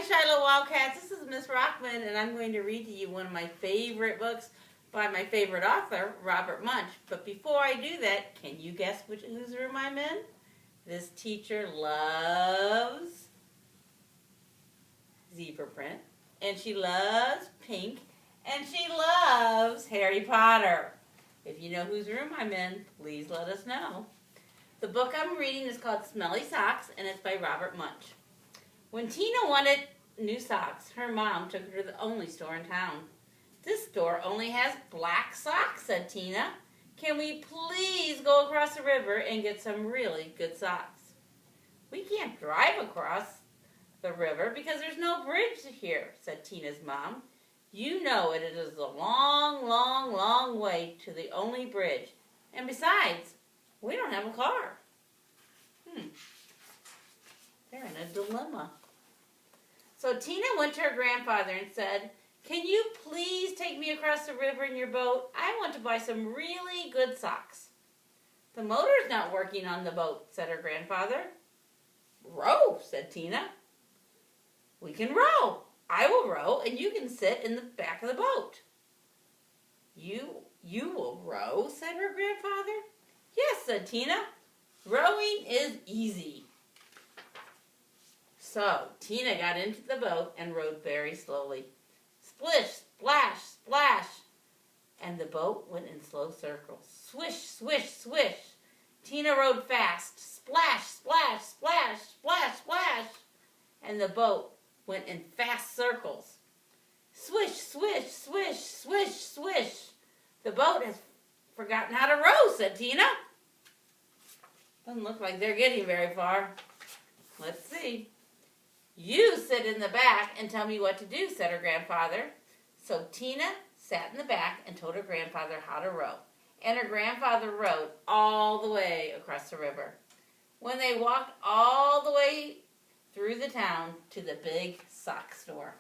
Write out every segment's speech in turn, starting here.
Shiloh Wildcats. This is Miss Rockemann, and I'm going to read to you one of my favorite books by my favorite author, Robert Munsch. But before I do that, can you guess whose room I'm in? This teacher loves zebra print, and she loves pink, and she loves Harry Potter. If you know whose room I'm in, please let us know. The book I'm reading is called Smelly Socks, and it's by Robert Munsch. When Tina wanted new socks, her mom took her to the only store in town. This store only has black socks, said Tina. Can we please go across the river and get some really good socks? We can't drive across the river because there's no bridge here, said Tina's mom. You know it is a long, long, long way to the only bridge. And besides, we don't have a car. They're in a dilemma. So Tina went to her grandfather and said, can you please take me across the river in your boat? I want to buy some really good socks. The motor's not working on the boat, said her grandfather. Row, said Tina. We can row. I will row and you can sit in the back of the boat. You will row, said her grandfather. Yes, said Tina. Rowing is easy. So Tina got into the boat and rowed very slowly. Splish, splash, splash. And the boat went in slow circles. Swish, swish, swish. Tina rowed fast. Splash, splash, splash, splash, splash. And the boat went in fast circles. Swish, swish, swish, swish, swish. The boat has forgotten how to row, said Tina. Doesn't look like they're getting very far. Let's see. You sit in the back and tell me what to do, said her grandfather. So Tina sat in the back and told her grandfather how to row. And her grandfather rowed all the way across the river. When they walked all the way through the town to the big sock store.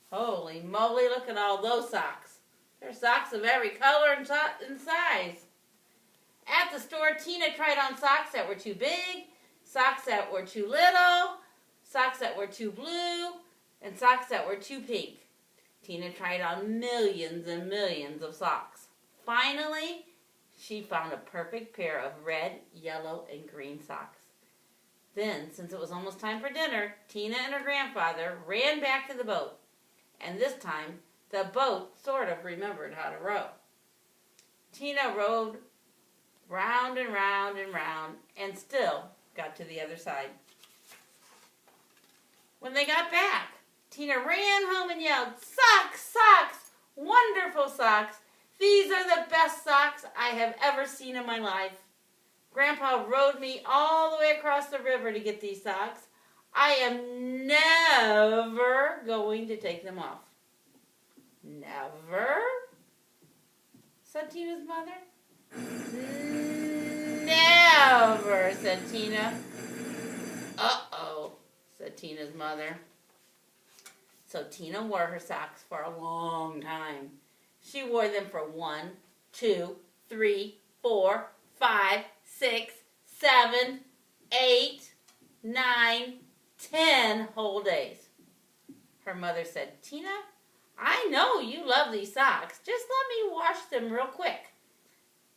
Holy moly, look at all those socks. They're socks of every color and size. At the store, Tina tried on socks that were too big, socks that were too little, socks that were too blue, and socks that were too pink. Tina tried on millions and millions of socks. Finally, she found a perfect pair of red, yellow, and green socks. Then, since it was almost time for dinner, Tina and her grandfather ran back to the boat. And this time, the boat sort of remembered how to row. Tina rowed round and round and round and still got to the other side. When they got back, Tina ran home and yelled, socks, socks, wonderful socks. These are the best socks I have ever seen in my life. Grandpa rowed me all the way across the river to get these socks. I am never going to take them off. Never? Said Tina's mother. Never, said Tina. Uh-oh, said Tina's mother. So Tina wore her socks for a long time. She wore them for 1, 2, 3, 4, 5, 6, 7, 8, 9, 10 whole days. Her mother said, Tina, I know you love these socks. Just let me wash them real quick.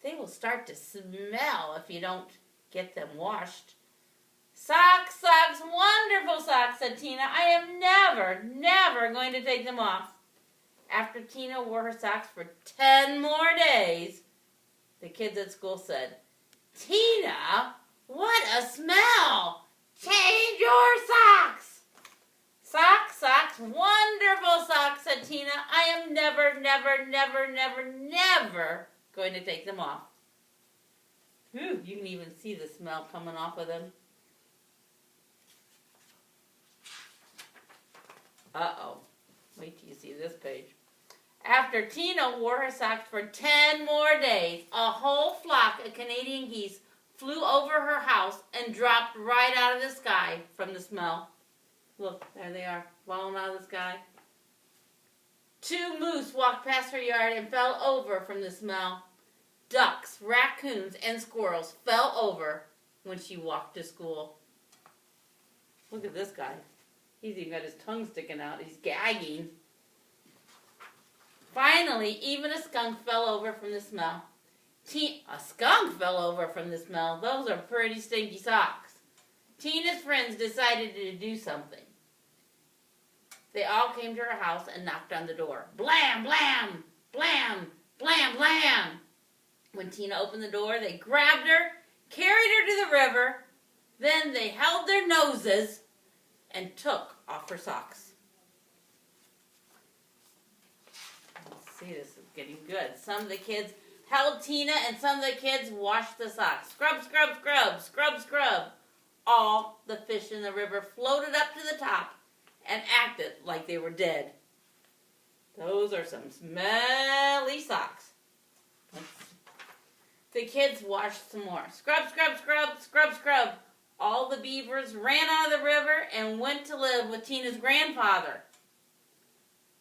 They will start to smell if you don't get them washed. Socks, socks, wonderful socks, said Tina. I am never, never going to take them off. After Tina wore her socks for 10 more days, the kids at school said, Tina, what a smell! Change your socks! Socks, socks, wonderful socks, said Tina. I am never, never, never, never, never going to take them off. Whew, you can even see the smell coming off of them. Uh-oh. Wait till you see this page. After Tina wore her socks for 10 more days, a whole flock of Canadian geese flew over her house and dropped right out of the sky from the smell. Look, there they are, falling out of the sky. 2 moose walked past her yard and fell over from the smell. Ducks, raccoons, and squirrels fell over when she walked to school. Look at this guy. He's even got his tongue sticking out. He's gagging. Finally, even a skunk fell over from the smell. A skunk fell over from the smell. Those are pretty stinky socks. Tina's friends decided to do something. They all came to her house and knocked on the door. Blam, blam, blam, blam, blam. When Tina opened the door, they grabbed her, carried her to the river, then they held their noses and took off her socks. Let's see, this is getting good. Some of the kids held Tina and some of the kids washed the socks. Scrub, scrub, scrub, scrub, scrub. All the fish in the river floated up to the top and acted like they were dead. Those are some smelly socks. The kids washed some more. Scrub, scrub, scrub, scrub, scrub. All the beavers ran out of the river and went to live with Tina's grandfather.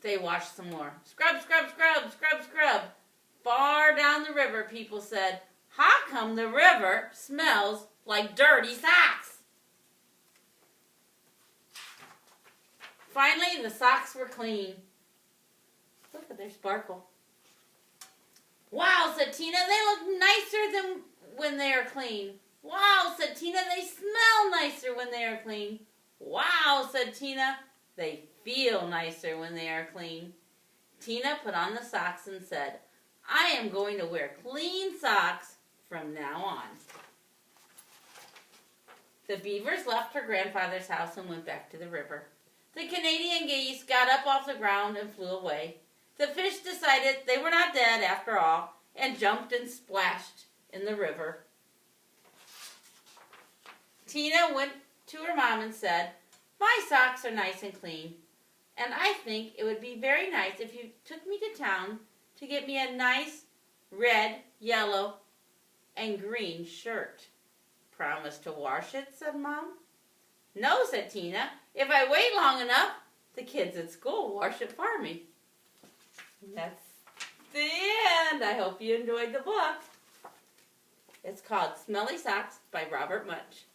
They washed some more. Scrub, scrub, scrub, scrub, scrub. Far down the river, people said, how come the river smells like dirty socks? Finally, the socks were clean. Look at their sparkle. Wow, said Tina, they look nicer than when they are clean. Wow, said Tina, they smell nicer when they are clean. Wow, said Tina, they feel nicer when they are clean. Tina put on the socks and said, I am going to wear clean socks from now on. The beavers left her grandfather's house and went back to the river. The Canadian geese got up off the ground and flew away. The fish decided they were not dead after all and jumped and splashed in the river. Tina went to her mom and said, my socks are nice and clean, and I think it would be very nice if you took me to town to get me a nice red, yellow, and green shirt. Promise to wash it, said Mom. No, said Tina. If I wait long enough, the kids at school will wash it for me. That's the end. I hope you enjoyed the book. It's called Smelly Socks by Robert Much.